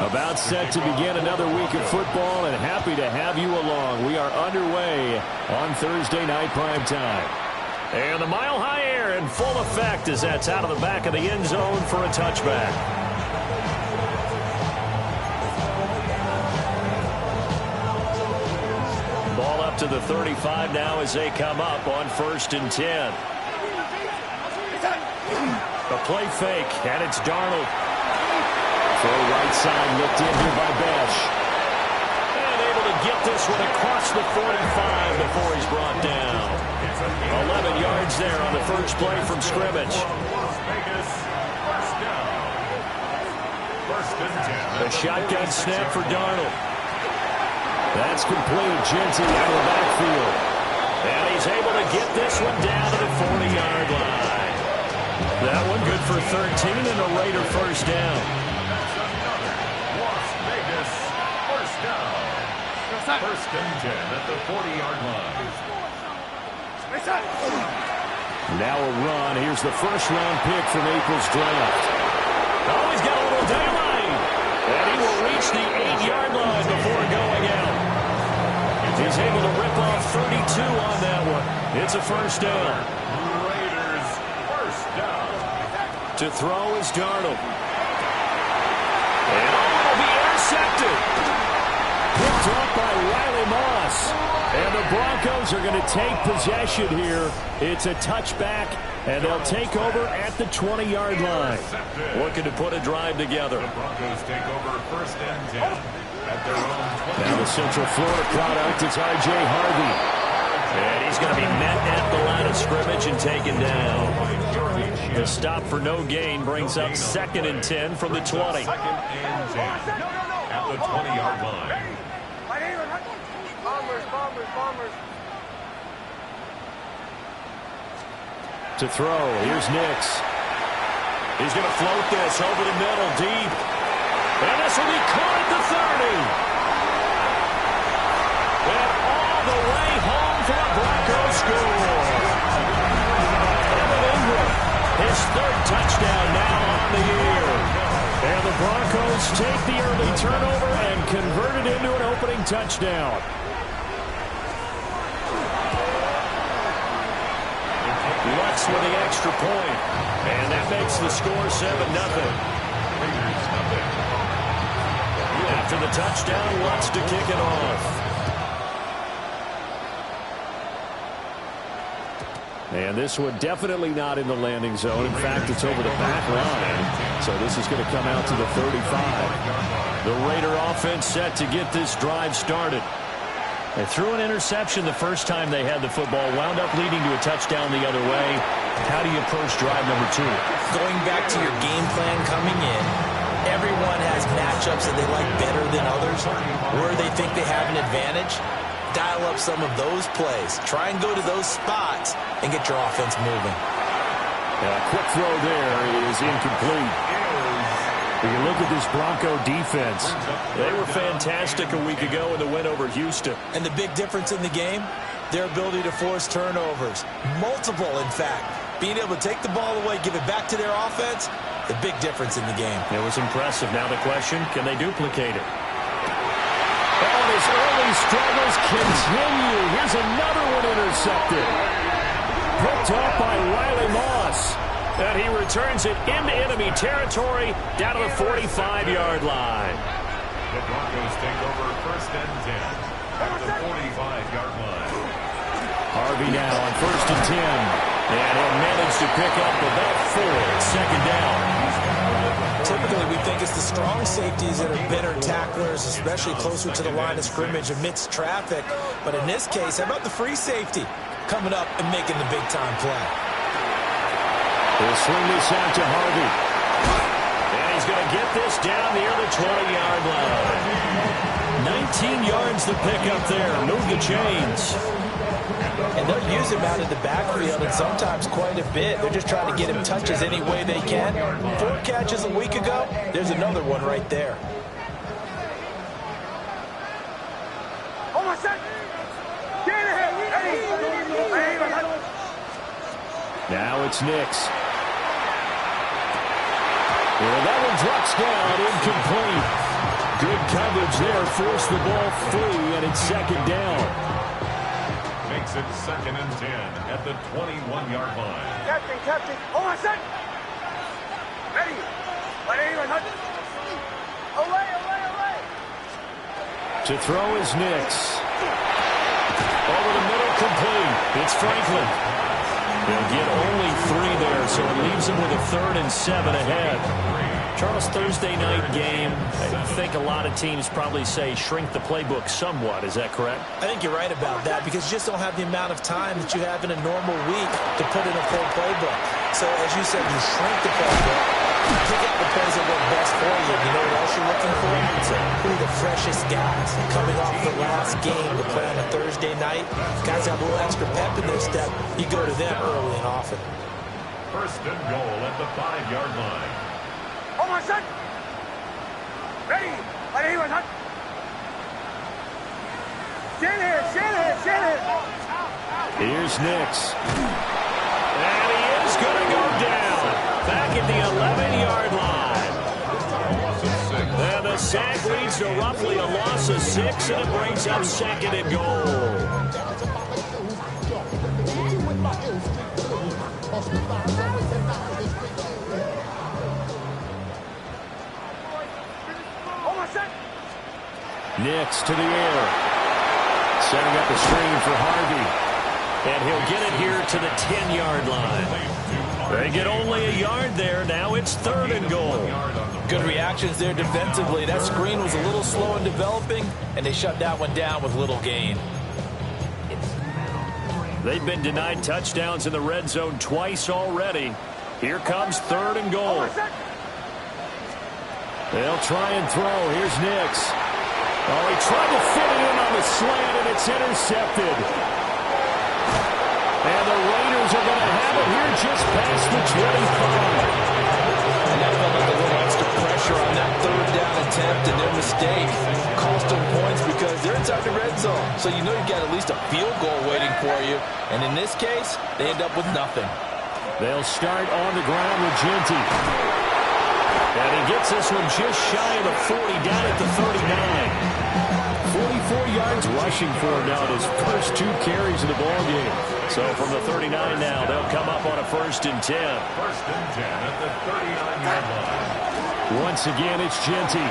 About set to begin another week of football, and happy to have you along. We are underway on Thursday night prime time. And the Mile High Air in full effect as that's out of the back of the end zone for a touchback. Ball up to the 35 now as they come up on 1st and 10. A play fake, and it's Darnold. Throw right side, looked in here by Besh. And able to get this one across the 45 before he's brought down. 11 yards there on the first play from scrimmage. A shotgun snap for Darnold. That's complete. Genty out of the backfield. And he's able to get this one down to the 40-yard line. That one good for 13 and a Raider first down. First and 10 at the 40-yard line. Now a run. Here's the first-round pick from April's draft. Oh, he's got a little daylight. And he will reach the 8-yard line before going out. He's able to rip off 32 on that one. It's a first down. Raiders first down. To throw is Darnold. And will be intercepted. Picked up by Riley Moss. And the Broncos are going to take possession here. It's a touchback, and they'll take over at the 20-yard line. Looking to put a drive together. The Broncos take over first and 10 at their own 20. Now the Central Florida product is R.J. Harvey. And he's going to be met at the line of scrimmage and taken down. The stop for no gain brings up 2nd and 10 from the 20. 2nd and 10 at the 20-yard line. To throw, here's Nix. He's going to float this over the middle, deep. And this will be caught at the 30. And all the way home for the Broncos score. Evan Ingram, his 3rd touchdown now on the year. And the Broncos take the early turnover and convert it into an opening touchdown. Lutz with the extra point. And that makes the score 7-0. After the touchdown, Lutz to kick it off. And this one definitely not in the landing zone. In fact, it's over the back line. So this is going to come out to the 35. The Raider offense set to get this drive started. They threw an interception the first time they had the football, wound up leading to a touchdown the other way. How do you approach drive number 2? Going back to your game plan coming in, everyone has matchups that they like better than others, where they think they have an advantage. Dial up some of those plays. Try and go to those spots and get your offense moving. A quick throw there is incomplete. When you look at this Bronco defense, they were fantastic a week ago in the win over Houston. And the big difference in the game, their ability to force turnovers. Multiple, in fact. Being able to take the ball away, give it back to their offense, the big difference in the game. It was impressive. Now the question, can they duplicate it? And his early struggles continue. Here's another one intercepted. Picked up by Riley Moss. And he returns it into enemy territory down to the 45-yard line. The Broncos take over first and 10 at the 45-yard line. Harvey now on 1st and 10. And he'll manage to pick up about 4. 2nd down. Typically, we think it's the strong safeties that are better tacklers, especially closer to the line of scrimmage amidst traffic. But in this case, how about the free safety coming up and making the big-time play? He'll swing this out to Harvey. And he's going to get this down near the 20-yard line. 19 yards to pick up there. Move the chains. And they'll use him out of the backfield, and sometimes quite a bit. They're just trying to get him touches any way they can. 4 catches a week ago. There's another one right there. Now it's Nix. Well, that one drops down, incomplete. Good coverage there. Forced the ball free, and it's second down. Makes it 2nd and 10 at the 21-yard line. Captain. Hold on, set. Ready. Away. To throw is Nix. Over the middle, complete. It's Franklin. They'll get only 3 there, so it leaves them with a 3rd and 7 ahead. Charles, Thursday night game, I think a lot of teams probably say shrink the playbook somewhat. Is that correct? I think you're right about that because you just don't have the amount of time that you have in a normal week to put in a full playbook. So, as you said, you shrink the playbook, pick out the plays that work best for you. You know what else you're looking for? Who are the freshest guys coming off the last game to play on a Thursday night? Guys have a little extra pep in their step. You go to them early and often. 1st and goal at the 5-yard line. Hold on, set. Ready. Stand here. Here's Nix. And he is going to go down. Back at the 11-yard line. And the sack leads to roughly a loss of 6, and it brings up 2nd and goal. Nix to the air. Setting up the screen for Harvey. And he'll get it here to the 10-yard line. They get only a yard there. Now it's 3rd and goal. Good reactions there defensively. That screen was a little slow in developing, and they shut that one down with little gain. They've been denied touchdowns in the red zone twice already. Here comes 3rd and goal. They'll try and throw. Here's Nix. Oh, he tried to fit it in on the slant, and it's intercepted. And the Raiders are going to have it here just past the 25. And that felt like a little extra pressure on that 3rd down attempt, and their mistake cost them points because they're inside the red zone. So you know you've got at least a field goal waiting for you. And in this case, they end up with nothing. They'll start on the ground with Genty. And he gets this one just shy of the 40, down at the 39. 44 yards rushing for him now in his first 2 carries of the ballgame. So from the 39 now, they'll come up on a 1st and 10. 1st and 10 at the 39-yard line. Once again, it's Genty.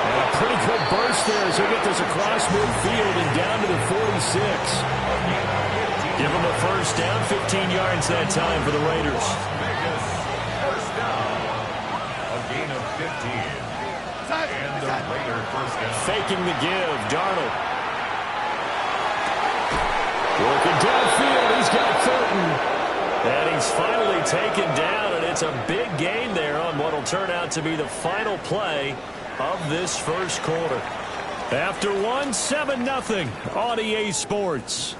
And a pretty good burst there as he'll get this across midfield and down to the 46. Give him a 1st down, 15 yards that time for the Raiders. First down. A gain of 15. And the Raider 1st down. Faking the give, Darnold. Working downfield, he's got Thornton. And he's finally taken down, and it's a big gain there on what will turn out to be the final play of this first quarter. After one, 7-0 on EA Sports.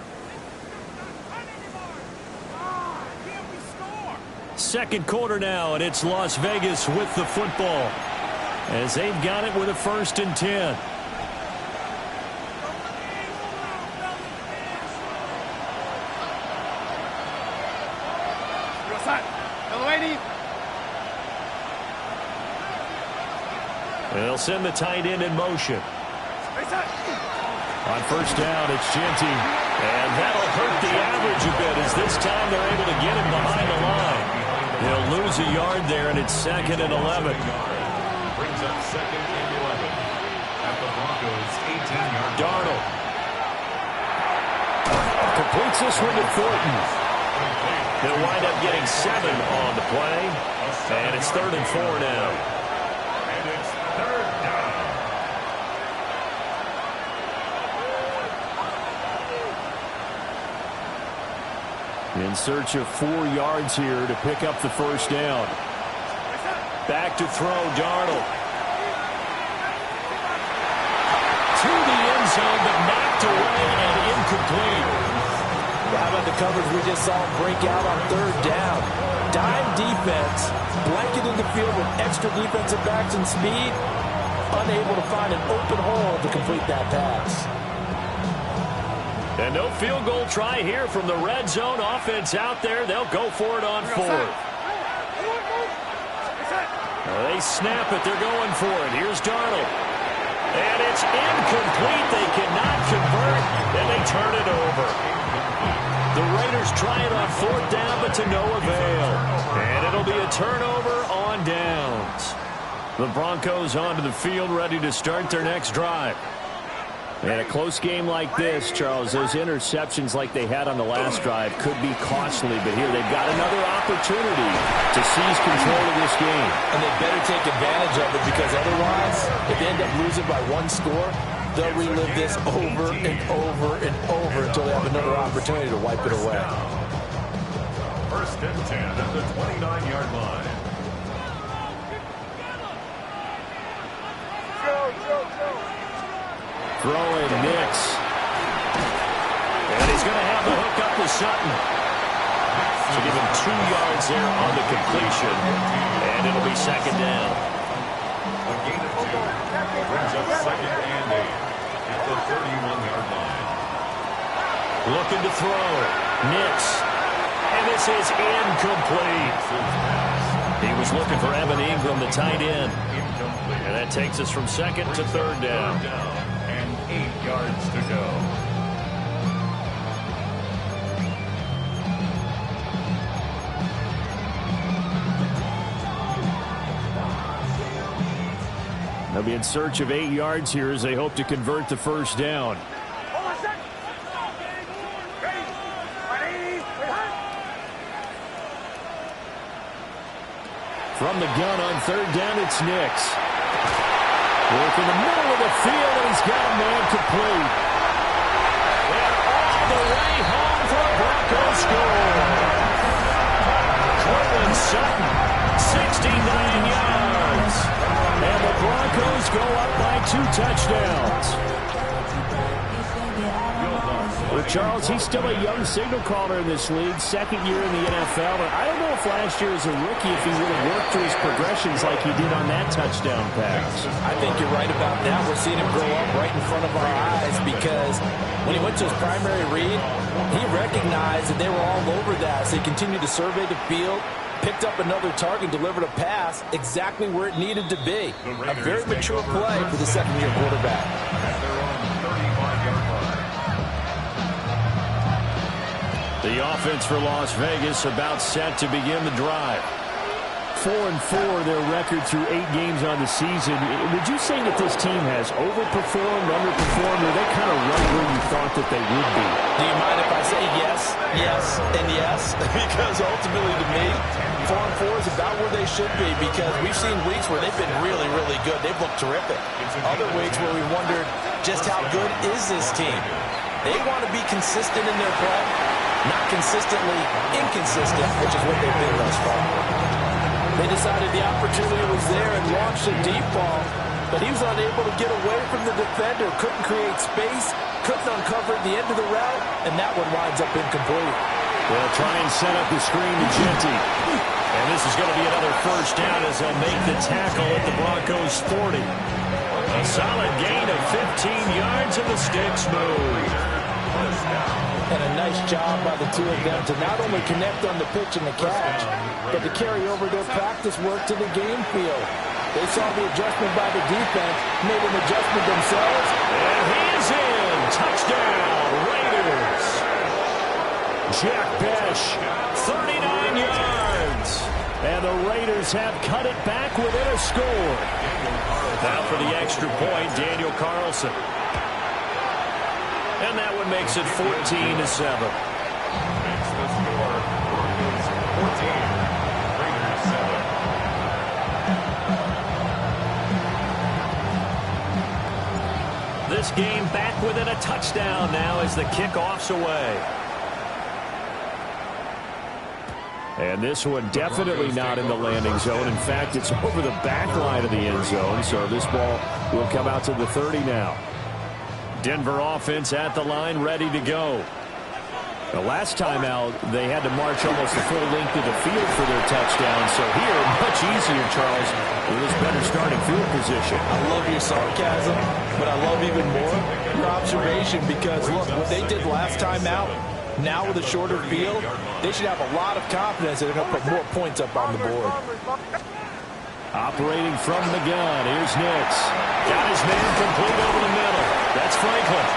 Second quarter now, and it's Las Vegas with the football as they've got it with a 1st and 10. They'll send the tight end in motion. On 1st down, it's Genty. And that'll hurt the average a bit as this time they're able to get him behind the line. He'll lose a yard there, and it's 2nd and 11. Brings up 2nd and 11 at the Broncos' 18-yard. Darnold completes this one to Thornton. They'll wind up getting 7 on the play, and it's 3rd and 4 now. And it's 3rd down. In search of 4 yards here to pick up the 1st down. Back to throw, Darnold. To the end zone, but knocked away and incomplete. How about the coverage we just saw break out on 3rd down? Dime defense, blanketed the field with extra defensive backs and speed, unable to find an open hole to complete that pass. And no field goal try here from the red zone. Offense out there. They'll go for it on 4th. They snap it. They're going for it. Here's Darnold. And it's incomplete. They cannot convert, and they turn it over. The Raiders try it on 4th down, but to no avail. And it'll be a turnover on downs. The Broncos onto the field, ready to start their next drive. And a close game like this, Charles, those interceptions like they had on the last drive could be costly. But here they've got another opportunity to seize control of this game. And they better take advantage of it, because otherwise, if they end up losing by 1 score, they'll relive this over and over and over until they have another opportunity to wipe it away. 1st and 10 at the 29-yard line. Throwing Nix. And he's going to have the hook up to Sutton. So give him 2 yards there on the completion. And it'll be 2nd down. A gain of 2 brings up 2nd and 8 at the 31-yard line. Looking to throw. Nix. And this is incomplete. He was looking for Evan Ingram, the tight end. And that takes us from 2nd to 3rd down. 8 yards to go. They'll be in search of 8 yards here as they hope to convert the 1st down. From the gun on 3rd down, it's Nix. Work in the middle of the field, and he's got a man complete. And all the way home for a Broncos score. Cortland Sutton, 69 yards. And the Broncos go up by 2 touchdowns. Well, Charles, he's still a young signal caller in this league, 2nd year in the NFL. But I don't know if last year as a rookie, if he would have worked through his progressions like he did on that touchdown pass. I think you're right about that. We're seeing him grow up right in front of our eyes, because when he went to his primary read, he recognized that they were all over that. So he continued to survey the field, picked up another target, delivered a pass exactly where it needed to be. A very mature play for the 2nd-year quarterback. At their own 35-yard line. The offense for Las Vegas about set to begin the drive. 4-4 their record through 8 games on the season. Would you say that this team has overperformed, underperformed, or they kind of right where you thought that they would be? Do you mind if I say yes, yes, and yes? Because ultimately to me, 4-4 is about where they should be, because we've seen weeks where they've been really, really good. They've looked terrific. Other weeks where we wondered just how good is this team. They want to be consistent in their play, not consistently inconsistent, which is what they've been thus far. They decided the opportunity was there and launched a deep ball, but he was unable to get away from the defender, couldn't create space, couldn't uncover at the end of the route, and that one winds up incomplete. They'll try and set up the screen to Genty. And this is going to be another 1st down as they'll make the tackle at the Broncos 40. A solid gain of 15 yards and the sticks move. And a nice job by the 2 of them to not only connect on the pitch and the catch, but to carry over their practice work to the game field. They saw the adjustment by the defense, made an adjustment themselves. And he is in. Touchdown, Raiders. Jack Besh, 39 yards. And the Raiders have cut it back within a score. Now for the extra point, Daniel Carlson. And that one makes it 14-7. Makes the score. Broncos 14, Raiders 7. This game back within a touchdown now as the kickoff's away. And this one definitely not in the landing zone. In fact, it's over the back line of the end zone. So this ball will come out to the 30 now. Denver offense at the line, ready to go. The last time out, they had to march almost the full length of the field for their touchdown. So here, much easier, Charles, with this better starting field position. I love your sarcasm, but I love even more your observation, because, look, what they did last time out, now with a shorter field, they should have a lot of confidence that they're going to put more points up on the board. Operating from the gun, here's Nix. Got his man complete over the middle. That's Franklin.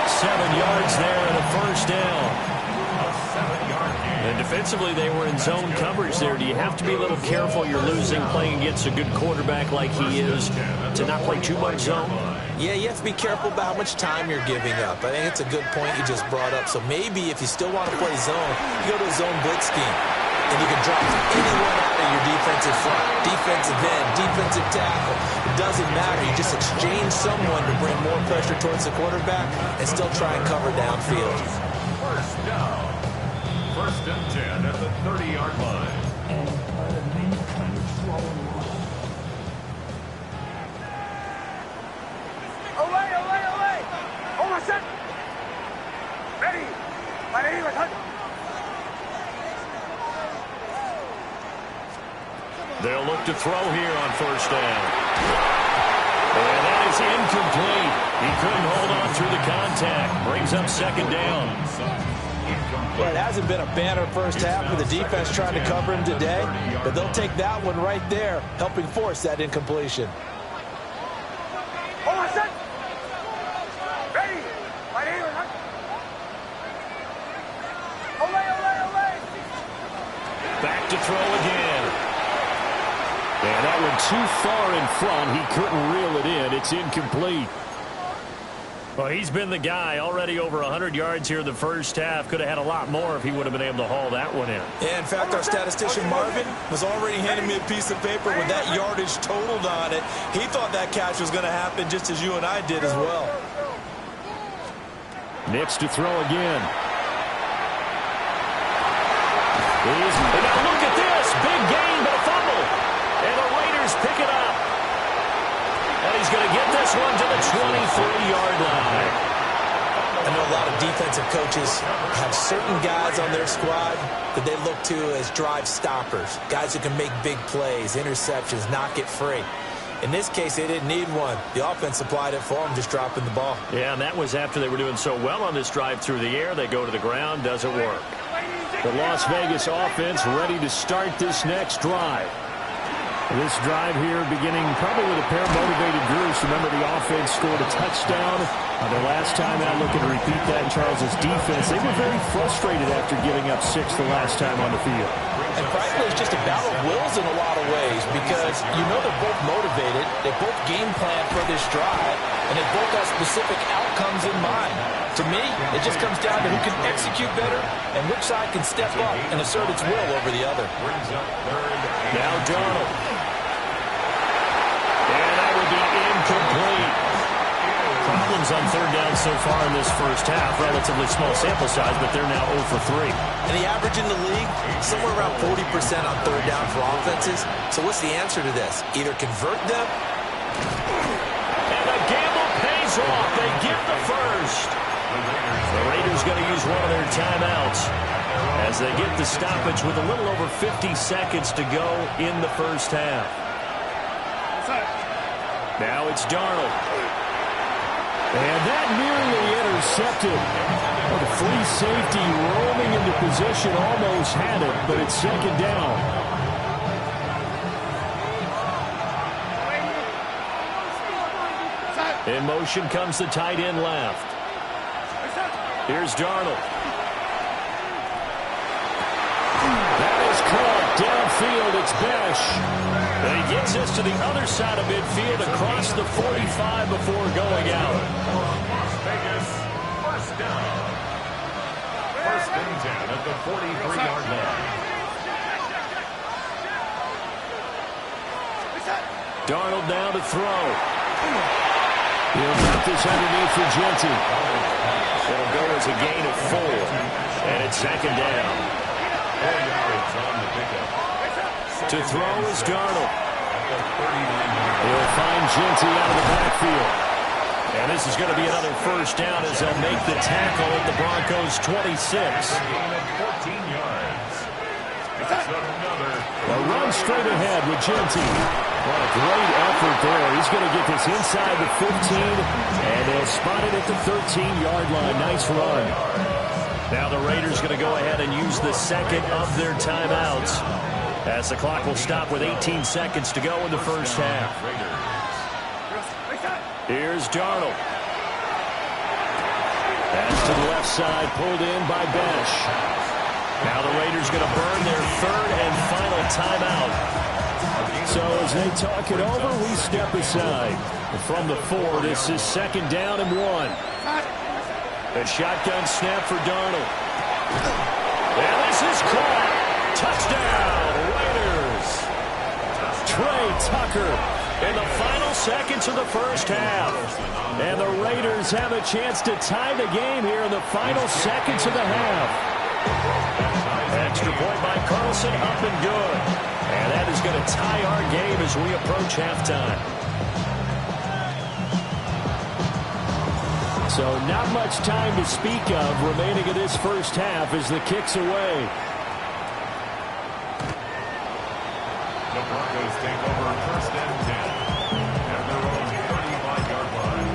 7 yards there and a first down. And defensively, they were in zone coverage there. Do you have to be a little careful? You're losing playing against a good quarterback like he is to not play too much zone? Yeah, you have to be careful about how much time you're giving up. I think it's a good point you just brought up. So maybe if you still want to play zone, you go to a zone blitz scheme. And you can drop anyone out of your defensive front, defensive end, defensive tackle. It doesn't matter. You just exchange someone to bring more pressure towards the quarterback and still try and cover downfield. First down. First and 10 at the 30-yard line. Away! Hold on, set! Ready! They'll look to throw here on first down. And that is incomplete. He couldn't hold on through the contact. Brings up second down. Well, it hasn't been a banner first half for the defense trying to cover him today, but they'll take that one right there, helping force that incompletion. Hold on, set! Ready! Away! Back to throw again. And that one too far in front. He couldn't reel it in. It's incomplete. Well, he's been the guy already over 100 yards here in the first half. Could have had a lot more if he would have been able to haul that one in. Yeah, in fact, our statistician Marvin was already handing me a piece of paper with that yardage totaled on it. He thought that catch was going to happen just as you and I did as well. Nix to throw again. And now look at this. Big gain, but a fumble. And the Raiders pick it up. And he's going to get this one to the 23-yard line. I know a lot of defensive coaches have certain guys on their squad that they look to as drive stoppers, guys who can make big plays, interceptions, knock it free. In this case, they didn't need one. The offense supplied it for them, just dropping the ball. Yeah, and that was after they were doing so well on this drive through the air. They go to the ground, doesn't work. The Las Vegas offense ready to start this next drive. This drive here beginning probably with a pair of motivated groups. Remember, the offense scored a touchdown on their last time out. Looking to repeat that in Charles's defense. They were very frustrated after giving up 6 the last time on the field. And frankly, it's just a battle of wills in a lot of ways because you know they're both motivated. They both game plan for this drive, and they both have specific outcomes in mind. To me, it just comes down to who can execute better and which side can step up and assert its will over the other. Now Darnold. And that would be incomplete. Problems on third down so far in this first half. Relatively small sample size, but they're now 0 for 3. And the average in the league, somewhere around 40% on third down for offenses. So what's the answer to this? Either convert them. And the gamble pays off. They get the first. The Raiders going to use one of their timeouts as they get the stoppage with a little over 50 seconds to go in the first half. Now it's Darnold. And that nearly intercepted. Well, the free safety roaming into position almost had it, but it's second down. In motion comes the tight end left. Here's Darnold. That is caught downfield. It's Besh. And he gets us to the other side of midfield across the 45 before going out. Las Vegas, first down. First and 10 at the 43-yard line. Darnold now to throw. He'll put this underneath for Genty. It'll go as a gain of 4. And it's second down. 4 yards on the pickup. To throw is Darnold. He'll find Genty out of the backfield. And this is going to be another first down as they'll make the tackle at the Broncos 26. Gain of 14 yards. A run straight ahead with Genty. What a great effort there. He's going to get this inside the 15, and they'll spot it at the 13-yard line. Nice run. Now the Raiders going to go ahead and use the second of their timeouts. As the clock will stop with 18 seconds to go in the first half. Here's Darnold. Pass to the left side, pulled in by Besh. Now the Raiders going to burn their third and final timeout. So as they talk it over, we step aside. From the 4, this is 2nd down and 1. A shotgun snap for Darnold. And this is caught. Touchdown, Raiders. Trey Tucker in the final seconds of the first half. And the Raiders have a chance to tie the game here in the final seconds of the half. Extra point by Carlson, up and good. And that is going to tie our game as we approach halftime. So not much time to speak of remaining in this first half as the kick's away. The Broncos take over 1st and 10 at their own 35-yard line.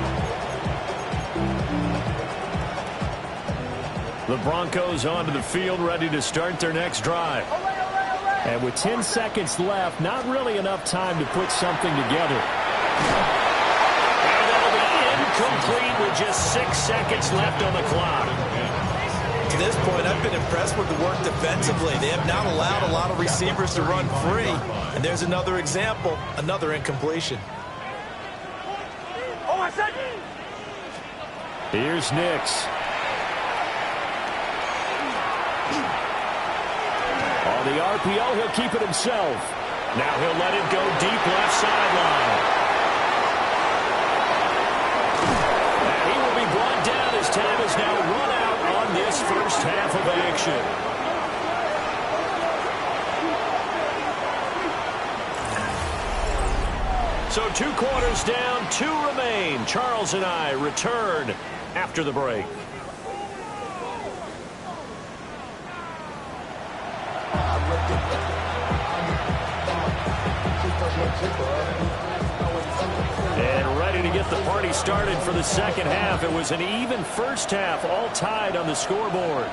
The Broncos onto the field, ready to start their next drive. And with 10 seconds left, not really enough time to put something together. And that'll be incomplete with just 6 seconds left on the clock. To this point, I've been impressed with the work defensively. They have not allowed a lot of receivers to run free. And there's another example, another incompletion. Here's Nix. On the RPO, he'll keep it himself. Now he'll let it go deep left sideline. And he will be brought down as time is now run out on this first half of action. So 2 quarters down, 2 remain. Charles and I return after the break. And ready to get the party started for the second half. It was an even first half, all tied on the scoreboard.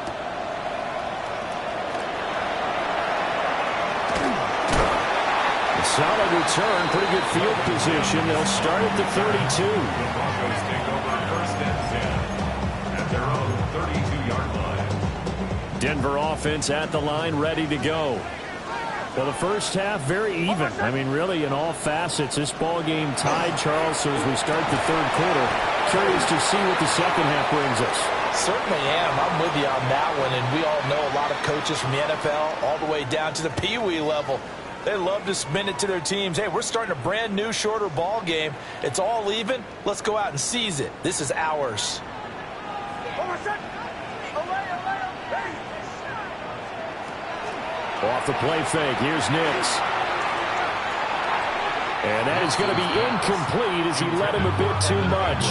A solid return, pretty good field position. They'll start at the 32. The Broncos take over 1st and 10 at their own 32-yard line. Denver offense at the line, ready to go. Well, the first half, very even. I mean, really, in all facets, this ball game tied, Charles. So as we start the third quarter, curious to see what the second half brings us. Certainly am. I'm with you on that one. And we all know a lot of coaches from the NFL all the way down to the Pee Wee level. They love to spin it to their teams. Hey, we're starting a brand new, shorter ball game. It's all even. Let's go out and seize it. This is ours. Off the play fake, here's Nix. And that is going to be incomplete as he led him a bit too much.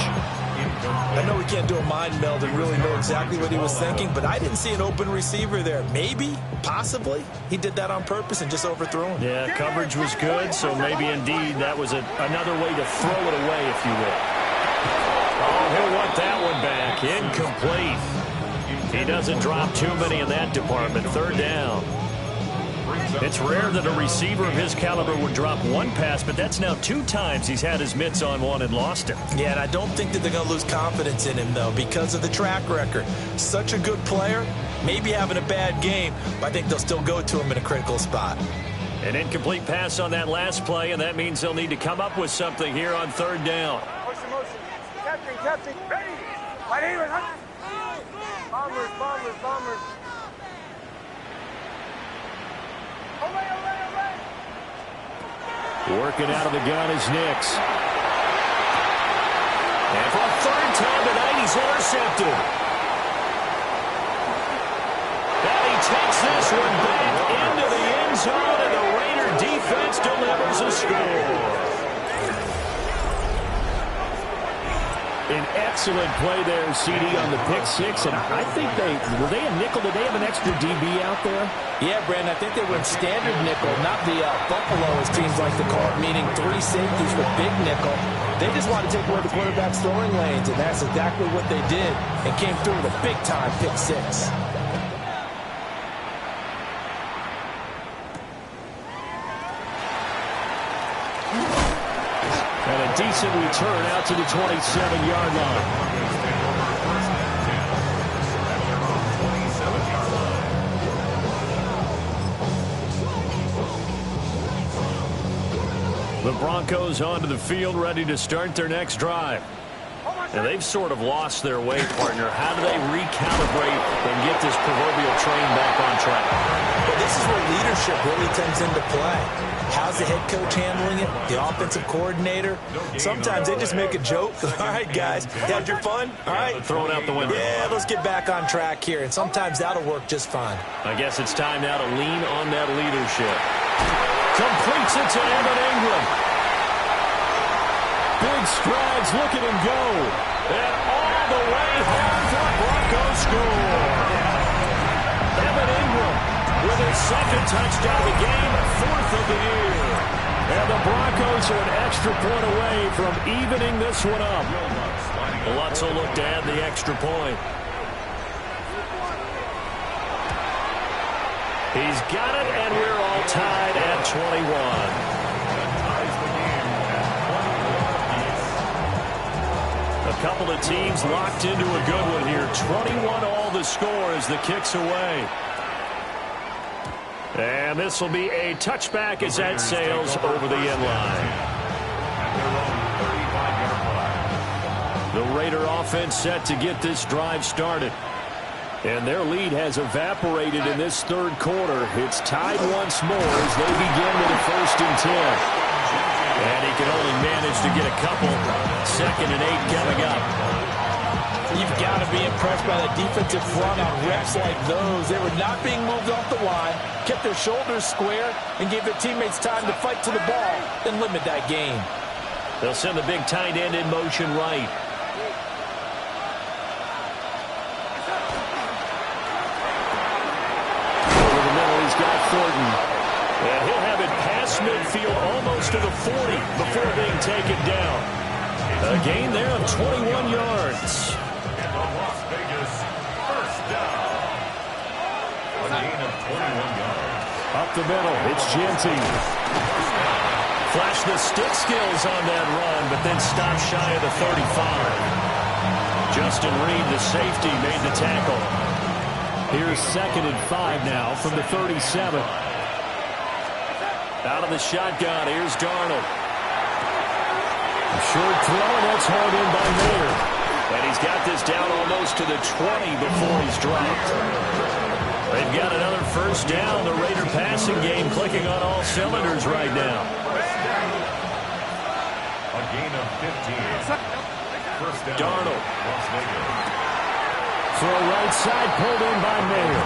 I know we can't do a mind meld and really know exactly what he was thinking, but I didn't see an open receiver there. Maybe, possibly, he did that on purpose and just overthrew him. Yeah, coverage was good, so maybe indeed that was another way to throw it away, if you will. Oh, he'll want that one back. Incomplete. He doesn't drop too many in that department. 3rd down. It's rare that a receiver of his caliber would drop one pass, but that's now 2 times he's had his mitts on one and lost it. Yeah, and I don't think that they're going to lose confidence in him, though, because of the track record. Such a good player, maybe having a bad game, but I think they'll still go to him in a critical spot. An incomplete pass on that last play, and that means they'll need to come up with something here on 3rd down. Motion. Captain. Ready. Right here. Bombers. Working out of the gun is Nix. And for a 3rd time tonight, he's intercepted. And he takes this one back into the end zone, and the Raider defense delivers a score. An excellent play there, CD, on the pick 6. And I think were they a nickel? Did they have an extra DB out there? Yeah, Brandon, I think they went standard nickel, not the Buffalo, as teams like to call it, meaning 3 safeties with big nickel. They just want to take away the quarterback's throwing lanes, and that's exactly what they did, and came through with a big-time pick 6. a decent return out to the 27-yard line. The Broncos onto the field, ready to start their next drive. And they've sort of lost their way, partner. How do they recalibrate and get this proverbial train back on track? Well, this is where leadership really comes into play. How's the head coach handling it? The offensive coordinator? Sometimes they just make a joke. All right, guys, you had your fun? All right. Throw it out the window. Yeah, let's get back on track here. And sometimes that'll work just fine. I guess it's time now to lean on that leadership. Completes it to Evan Ingram. Big strides, look at him go. And all the way home for a Broncos score. Evan Ingram with his second touchdown of the game, fourth of the year. And the Broncos are an extra point away from evening this one up. Lutz will look to add the extra point. He's got it, and we're all tied at 21. A couple of teams locked into a good one here. 21 all the score as the kick's away. And this will be a touchback as that sails over the end line. The Raider offense set to get this drive started. And their lead has evaporated in this third quarter. It's tied once more as they begin with a 1st and 10. And he can only manage to get a couple. 2nd and 8 coming up. You've got to be impressed by the defensive front on reps like those. They were not being moved off the line, kept their shoulders square, and gave their teammates time to fight to the ball and limit that gain. They'll send the big tight end in motion right. He's got Thornton. And he'll have it past midfield almost to the 40 before being taken down. A gain there of 21 yards. And the Las Vegas 1st down. A gain of 21 yards. Up the middle, it's Genty. Flash the stick skills on that run, but then stop shy of the 35. Justin Reed, the safety, made the tackle. Here's 2nd and 5 now from the 37. Out of the shotgun, here's Darnold. Short throw, and that's hauled in by Mayer. And he's got this down almost to the 20 before he's dropped. They've got another 1st down. The Raider passing game clicking on all cylinders right now. A gain of 15. 1st down. Darnold. Las Vegas. Throw right side, pulled in by Mayer.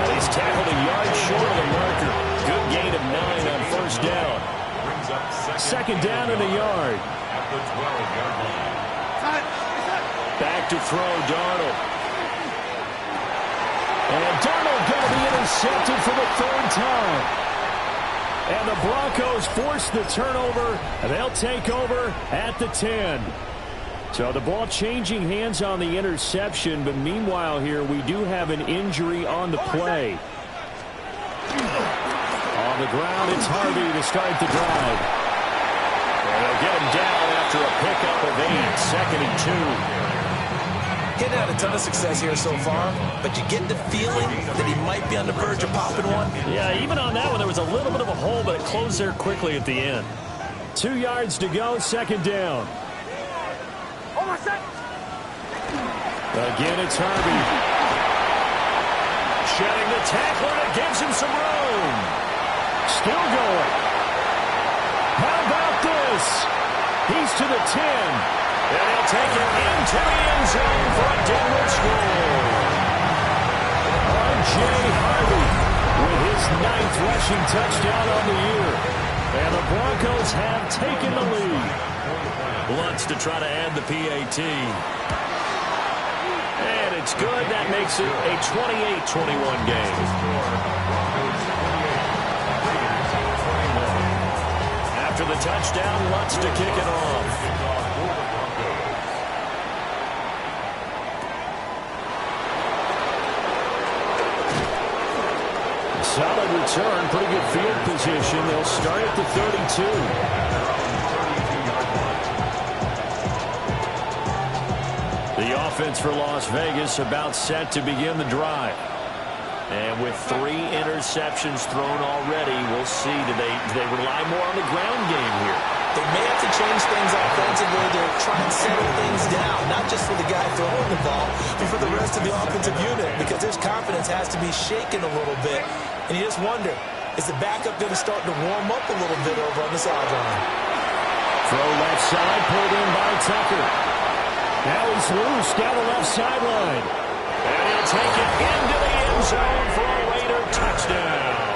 And he's tackled a yard short of the marker. Good gain of 9 on 1st down. Brings up 2nd down in a yard. At the 12-yard line. Back to throw, Darnold. And Darnold going to be intercepted for the 3rd time. And the Broncos force the turnover, and they'll take over at the 10. So the ball changing hands on the interception, but meanwhile here we do have an injury on the play. On the ground, it's Harvey to start the drive. And they'll get him down after a pickup of 8, 2nd and 2. He's had a ton of success here so far, but you get the feeling that he might be on the verge of popping one. Yeah, even on that one, there was a little bit of a hole, but it closed there quickly at the end. 2 yards to go, 2nd down. Again, it's Harvey. Shedding the tackler, and it gives him some room. Still going. How about this? He's to the 10. And he'll take it into the end zone for a Denver score. R.J. Harvey with his 9th rushing touchdown on the year. And the Broncos have taken the lead. Lutz to try to add the PAT. And it's good. That makes it a 28-21 game. After the touchdown, Lutz to kick it off. Solid return, pretty good field position. They'll start at the 32. offense for Las Vegas about set to begin the drive. And with 3 interceptions thrown already, we'll see. Do they rely more on the ground game here? They may have to change things offensively to try and settle things down, not just for the guy throwing the ball, but for the rest of the offensive unit, because his confidence has to be shaken a little bit. And you just wonder, is the backup going to start to warm up a little bit over on the sideline? Throw left side, pulled in by Tucker. Now he's loose down the left sideline. And he'll take it into the end zone for a Raider touchdown.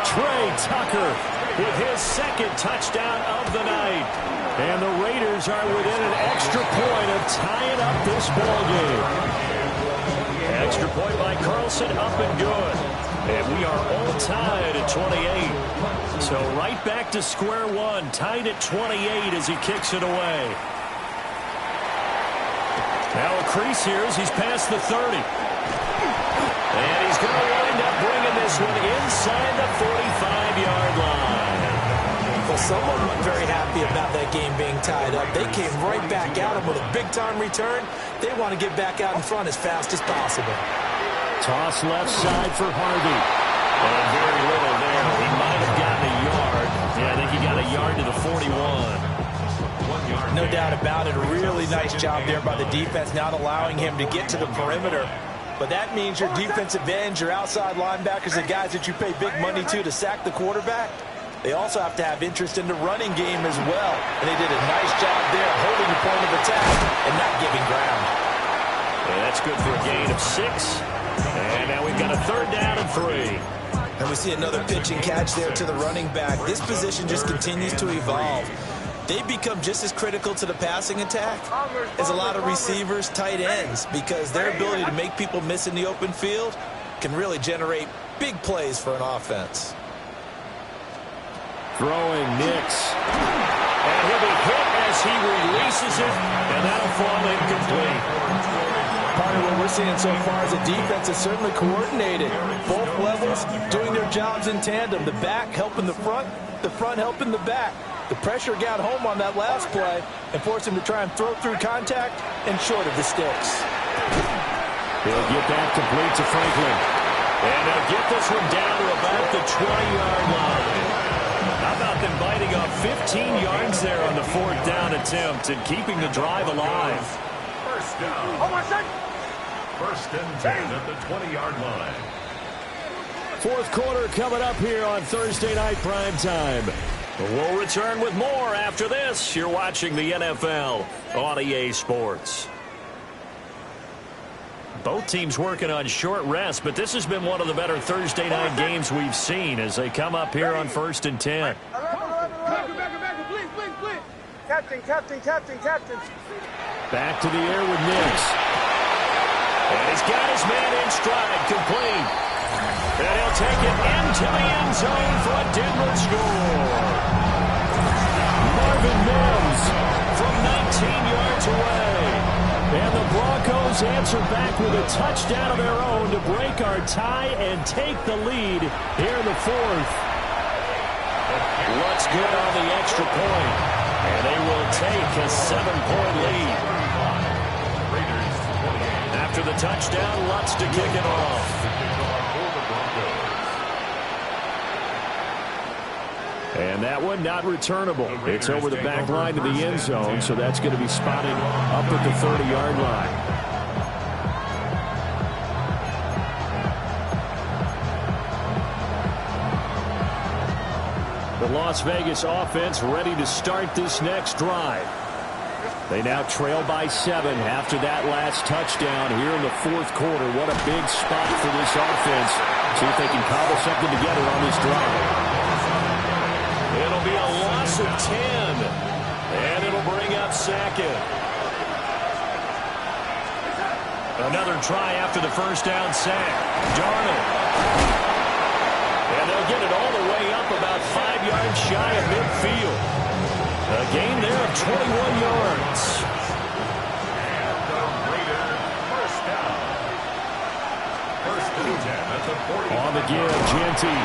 Trey Tucker with his 2nd touchdown of the night. And the Raiders are within an extra point of tying up this ball game. Extra point by Carlson, up and good. And we are all tied at 28. So right back to square one, tied at 28 as he kicks it away. Now a crease here as he's past the 30. And he's going to wind up bringing this one inside the 45-yard line. Well, someone wasn't very happy about that game being tied up. They came right back at him with a big-time return. They want to get back out in front as fast as possible. Toss left side for Harvey. And very little there. He might have gotten a yard. Yeah, I think he got a yard to the 41. No doubt about it. A really nice job there by the defense, not allowing him to get to the perimeter. But that means your defensive ends, your outside linebackers, the guys that you pay big money to sack the quarterback, they also have to have interest in the running game as well. And they did a nice job there holding the point of attack and not giving ground. And that's good for a gain of 6. And now we've got a 3rd down and 3. And we see another pitch and catch there to the running back. This position just continues to evolve. They become just as critical to the passing attack as a lot of receivers, tight ends, because their ability to make people miss in the open field can really generate big plays for an offense. Throwing Nix. And he'll be hit as he releases it, and that'll fall incomplete. Part of what we're seeing so far is the defense is certainly coordinated. Both levels doing their jobs in tandem. The back helping the front helping the back. The pressure got home on that last play and forced him to try and throw through contact and short of the sticks. He'll get that complete to Franklin. And they'll get this one down to about the 20-yard line. How about them biting off 15 yards there on the 4th down attempt and keeping the drive alive? First down. 1st and 10 at the 20-yard line. 4th quarter coming up here on Thursday Night Primetime. We'll return with more after this. You're watching the NFL on EA Sports. Both teams working on short rest, but this has been one of the better Thursday night games we've seen as they come up here on 1st and 10. Captain. Back to the air with Nix. And he's got his man in stride, complete. And he'll take it into the end zone for a Denver score. Marvin Mims from 19 yards away. And the Broncos answer back with a touchdown of their own to break our tie and take the lead here in the 4th. Lutz good on the extra point. And they will take a 7-point lead. After the touchdown, Lutz to kick it off. And that one not returnable. It's over the back line to the end zone, so that's going to be spotted up at the 30-yard line. The Las Vegas offense ready to start this next drive. They now trail by 7 after that last touchdown here in the 4th quarter. What a big spot for this offense. See if they can cobble something together on this drive. It'll be a loss of 10, and it'll bring up 2nd. Another try after the 1st down sack. Darnold. And they'll get it all the way up about 5 yards shy of midfield. A gain there of 21 yards. And the Raiders first down. 1st and 10 at the 40. On the give, Genty.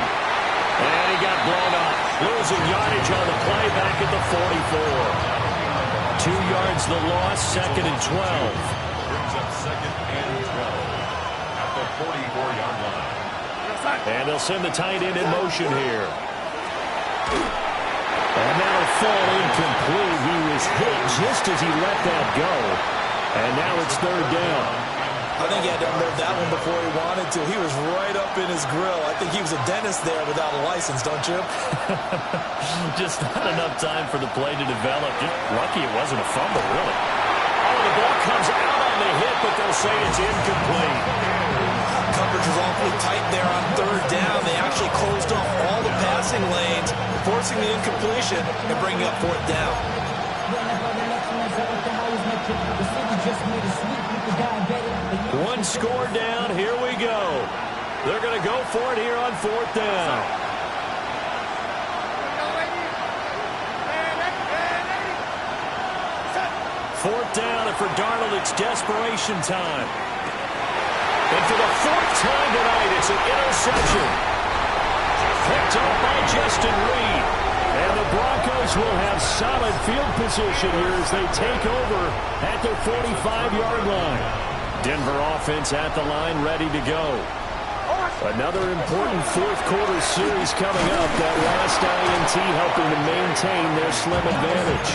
And he got blown up. Losing yardage on the play back at the 44. 2 yards the loss, 2nd and 12. Brings up 2nd and 12 at the 44-yard line. And they'll send the tight end in motion here. And that'll fall incomplete. He was hit just as he let that go. And now it's 3rd down. I think he had to unload that one before he wanted to. He was right up in his grill. I think he was a dentist there without a license, don't you? Just not enough time for the play to develop. Just lucky it wasn't a fumble, really. Oh, the ball comes out on the hit, but they'll say it's incomplete. Coverage was awfully tight there on 3rd down. They actually closed off all the passing lanes, forcing the incompletion and bringing up 4th down. One score down. Here we go. They're going to go for it here on 4th down. Fourth down, and for Darnold, it's desperation time. And for the 4th time tonight, it's an interception. Picked up by Justin Reed. And the Broncos will have solid field position here as they take over at their 45-yard line. Denver offense at the line, ready to go. Another important 4th quarter series coming up. That last INT helping to maintain their slim advantage.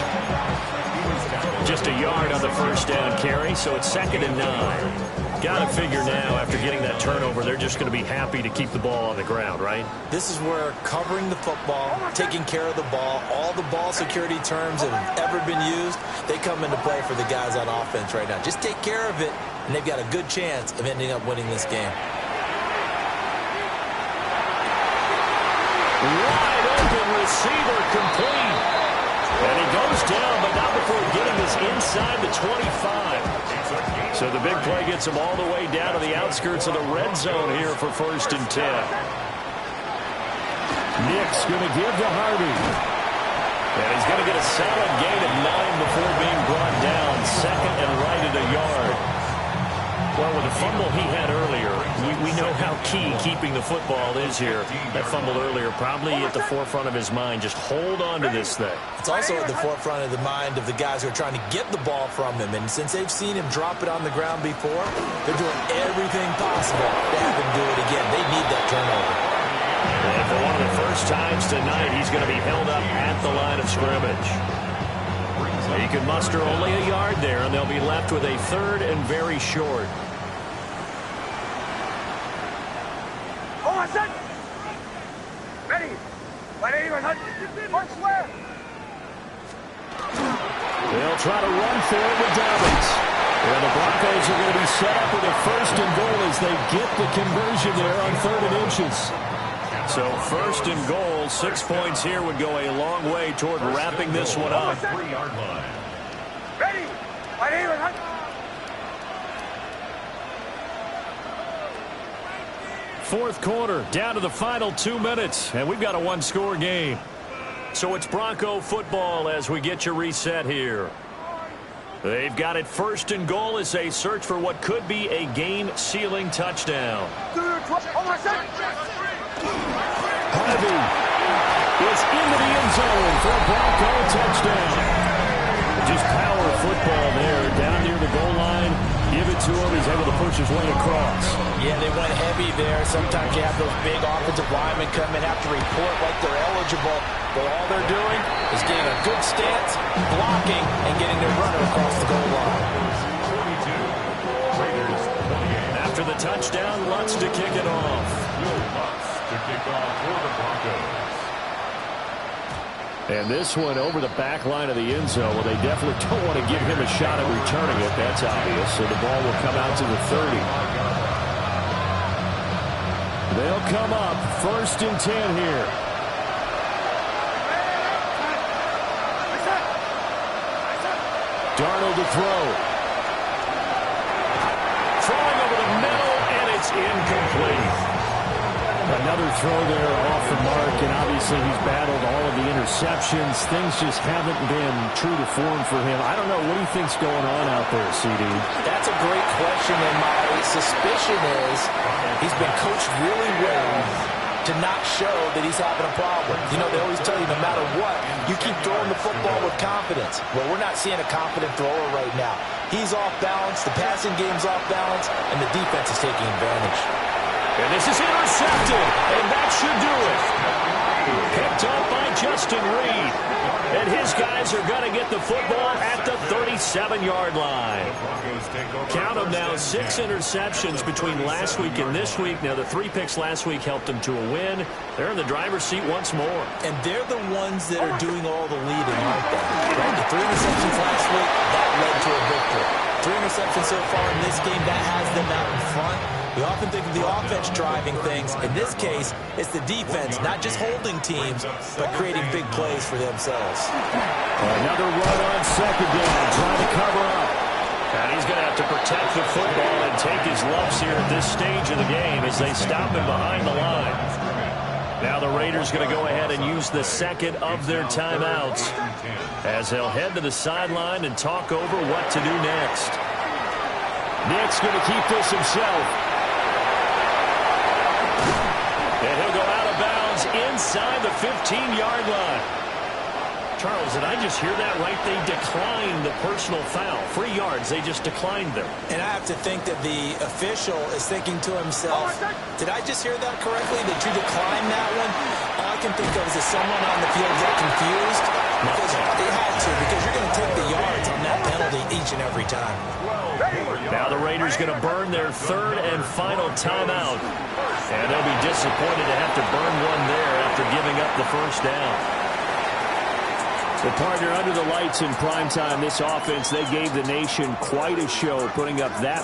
Just a yard on the 1st down carry, so it's 2nd and 9. Got to figure now, after getting that turnover, they're just going to be happy to keep the ball on the ground, right? This is where covering the football, taking care of the ball, all the ball security terms that have ever been used, they come into play for the guys on offense right now. Just take care of it, and they've got a good chance of ending up winning this game. Wide open receiver, complete. And he goes down, but not before getting this inside the 25. So the big play gets him all the way down to the outskirts of the red zone here for 1st and 10. Nick's going to give to Harvey. And he's going to get a solid gain of 9 before being brought down. 2nd and right at a yard. Well, with the fumble he had earlier, we know how key keeping the football is here. That fumble earlier probably at the forefront of his mind. Just hold on to this thing. It's also at the forefront of the mind of the guys who are trying to get the ball from him. And since they've seen him drop it on the ground before, they're doing everything possible to have him do it again. They need that turnover. And for one of the first times tonight, he's going to be held up at the line of scrimmage. He can muster only a yard there, and they'll be left with a 3rd and very short. Ready. They'll try to run for it with Dobbins. And the Broncos are going to be set up with a 1st and goal as they get the conversion there on 3rd and inches. So 1st and goal, 6 points here would go a long way toward wrapping this one up. 3-yard line. Ready. 4th quarter, down to the final 2 minutes, and we've got a 1-score game. So it's Bronco football as we get you reset here. They've got it 1st and goal as they search for what could be a game-sealing touchdown. Harvey is into the end zone for a Bronco touchdown. Just power football there, down near the goal line. Give it to him. He's able to push his way across. Yeah, they went heavy there. Sometimes you have those big offensive linemen come in, have to report like they're eligible. But all they're doing is getting a good stance, blocking, and getting their runner across the goal line. 22. Raiders 28. After the touchdown, Lutz to kick it off. Will Lutz to kick off for the Broncos. And this one over the back line of the end zone. Well, they definitely don't want to give him a shot at returning it. That's obvious. So the ball will come out to the 30. They'll come up 1st and 10 here. Darnold to throw. Throwing over the middle, and it's incomplete. Another throw there off the mark, and obviously he's battled all of the interceptions. Things just haven't been true to form for him. I don't know. What do you think's going on out there, CD? That's a great question, and my suspicion is he's been coached really well to to not show that he's having a problem. You know, they always tell you no matter what, you keep throwing the football with confidence. Well, we're not seeing a confident thrower right now. He's off balance, the passing game's off balance, and the defense is taking advantage. And this is intercepted, and that should do it. Picked up by Justin Reed. And his guys are going to get the football at the 37-yard line. Count them now, 6 interceptions between last week and this week. Now, the 3 picks last week helped them to a win. They're in the driver's seat once more. And they're the ones that are doing all the leading, aren't they? Right? The 3 interceptions last week, that led to a victory. 3 interceptions so far in this game, that has them out in front. We often think of the offense driving things. In this case, it's the defense, not just holding teams, but creating big plays for themselves. Another run on second down, trying to cover up. And he's going to have to protect the football and take his lumps here at this stage of the game as they stop him behind the line. Now the Raiders going to go ahead and use the second of their timeouts as they'll head to the sideline and talk over what to do next. Nick's going to keep this himself. And he'll go out of bounds inside the 15-yard line. Charles, did I just hear that right? They declined the personal foul. 3 yards, they just declined them. And I have to think that the official is thinking to himself, did I just hear that correctly? Did you decline that one? All I can think of is someone on the field got confused. Because they had to, because you're going to take the yards on that penalty each and every time. Now the Raiders going to burn their 3rd and final timeout. And they'll be disappointed to have to burn one there after giving up the first down. The partner under the lights in primetime, this offense, they gave the nation quite a show, putting up that